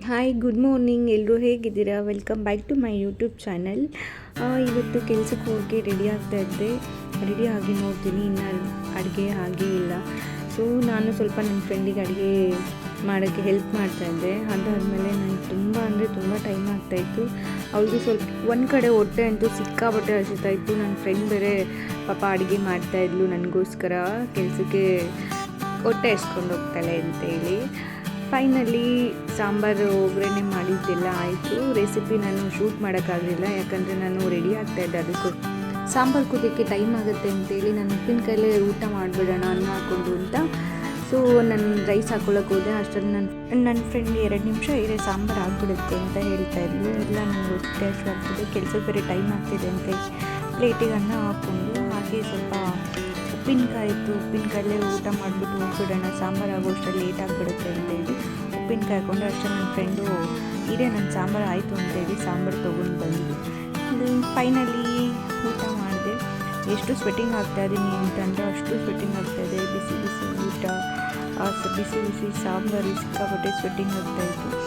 Hi good morning, ಎಲ್ಲರೂ ಹೇಗಿದ್ದೀರಾ? Welcome back to my YouTube channel. ಇವತ್ತು ಕೆಲಸಕ್ಕೆ ಹೋಗಿ ರೆಡಿ ಆಗ್ತಾಯಿದ್ದೆ. ರೆಡಿ ಆಗಿ ನೋಡ್ತೀನಿ ಇನ್ನು ಅಡುಗೆ ಹಾಗೇ ಇಲ್ಲ. ಸೊ ನಾನು ಸ್ವಲ್ಪ ನನ್ನ ಫ್ರೆಂಡಿಗೆ ಅಡುಗೆ ಮಾಡೋಕ್ಕೆ ಹೆಲ್ಪ್ ಮಾಡ್ತಾಯಿದ್ದೆ. ಅದಾದಮೇಲೆ ನನಗೆ ತುಂಬ ಟೈಮ್ ಆಗ್ತಾಯಿತ್ತು. ಅವ್ಳಿಗೂ ಸ್ವಲ್ಪ ಒಂದು ಕಡೆ ಹೊಟ್ಟೆ ಅಂತೂ ಸಿಕ್ಕಾಪಟ್ಟೆ ಹಸಿತಾಯಿತ್ತು. ನನ್ನ ಫ್ರೆಂಡ್ ಬೇರೆ ಪಾಪ ಅಡುಗೆ ಮಾಡ್ತಾಯಿದ್ಲು ನನಗೋಸ್ಕರ, ಕೆಲಸಕ್ಕೆ ಹೊಟ್ಟೆ ಹಸ್ಕೊಂಡು ಹೋಗ್ತಾಳೆ ಅಂತೇಳಿ. ಫೈನಲಿ ಸಾಂಬಾರು ಒಗ್ಗರಣೆ ಮಾಡಿದ್ದೆಲ್ಲ ಆಯಿತು. ರೆಸಿಪಿ ನಾನು ಶೂಟ್ ಮಾಡೋಕ್ಕಾಗಲಿಲ್ಲ, ಯಾಕಂದರೆ ನಾನು ರೆಡಿ ಆಗ್ತಾಯಿದ್ದೆ. ಅದಕ್ಕೂ ಸಾಂಬಾರು ಕುದಿಯೋಕ್ಕೆ ಟೈಮ್ ಆಗುತ್ತೆ ಅಂತೇಳಿ ನಾನು ಉಪ್ಪಿನಕಾಯಲ್ಲೇ ಊಟ ಮಾಡಿಬಿಡೋಣ ಅನ್ನ ಹಾಕ್ಕೊಂಡು ಅಂತ. ಸೊ ನಾನು ರೈಸ್ ಹಾಕ್ಕೊಳ್ಳೋಕೆ ಹೋದೆ. ಅಷ್ಟರಲ್ಲಿ ನನ್ನ ಫ್ರೆಂಡ್ 2 ನಿಮಿಷ ಇರೇ ಸಾಂಬಾರು ಆಗಿಬಿಡುತ್ತೆ ಅಂತ ಹೇಳ್ತಾಯಿದ್ಲು. ಇಲ್ಲ ನನಗೆ ಹೊಟ್ಟೆ ಹಸಿವಾಗ್ತಿದೆ, ಕೆಲಸಕ್ಕೆ ಬೇರೆ ಟೈಮ್ ಆಗ್ತಿದೆ ಅಂತ ಪ್ಲೇಟಿಗೆ ಅನ್ನ ಹಾಕ್ಕೊಂಡು ಹಾಗೆ ಸ್ವಲ್ಪ ಉಪ್ಪಿನಕಾಯಿ ಇತ್ತು, ಉಪ್ಪಿನಕಾಯಲ್ಲೇ ಊಟ ಮಾಡಿಬಿಟ್ಟು ಹೋಗ್ಬಿಡೋಣ, ಸಾಂಬಾರು ಆಗೋಷ್ಟರಲ್ಲಿ ಲೇಟ್ ಆಗಿಬಿಡುತ್ತೆ ಅಂತೇಳಿ ಉಪ್ಪಿನಕಾಯಿ ಹಾಕ್ಕೊಂಡು ಅಷ್ಟೇ ನನ್ನ ಫ್ರೆಂಡು ಇದೇ ನನ್ನ ಸಾಂಬಾರು ಆಯಿತು ಅಂತೇಳಿ ಸಾಂಬಾರು ತೊಗೊಂಡು ಬಂದು ಫೈನಲಿ ಊಟ ಮಾಡಿದೆ. ಎಷ್ಟು ಸ್ವೆಟ್ಟಿಂಗ್ ಆಗ್ತಾಯಿದ್ದೀನಿ ಅಂತಂದರೆ ಅಷ್ಟು ಸ್ವೆಟ್ಟಿಂಗ್ ಆಗ್ತಾಯಿದೆ. ಬಿಸಿ ಬಿಸಿ ಊಟ, ಬಿಸಿ ಬಿಸಿ ಸಾಂಬಾರು, ಸಿಕ್ಕಾಪಟ್ಟೆ ಸ್ವೆಟ್ಟಿಂಗ್ ಆಗ್ತಾಯಿತ್ತು.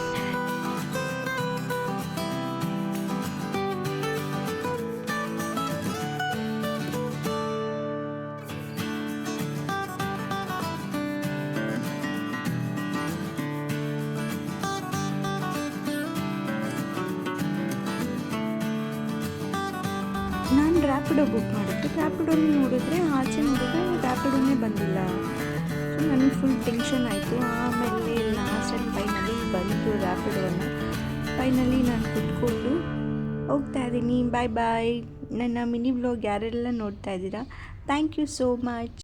ನಾನು ರ್ಯಾಪಿಡೋ ಬುಕ್ ಮಾಡಿದ್ದೆ. ರ್ಯಾಪಿಡೋನ ನೋಡಿದ್ರೆ ಆಚೆ ನೋಡಿದ್ರೆ ರ್ಯಾಪಿಡೋನೇ ಬಂದಿಲ್ಲ. ಸೊ ನನಗೆ ಫುಲ್ ಟೆನ್ಷನ್ ಆಯಿತು. ಆಮೇಲೆ ಲಾಸ್ಟಲ್ಲಿ ಫೈನಲಿ ಬಂತು ರ್ಯಾಪಿಡೋನ. ಫೈನಲಿ ನಾನು ಕುತ್ಕೊಂಡು ಹೋಗ್ತಾ ಇದ್ದೀನಿ. ಬಾಯ್ ಬಾಯ್. ನನ್ನ ಮಿನಿ ವ್ಲಾಗ್ ಯಾರೆಲ್ಲ ನೋಡ್ತಾ ಇದ್ದೀರಾ, ಥ್ಯಾಂಕ್ ಯು ಸೋ ಮಚ್.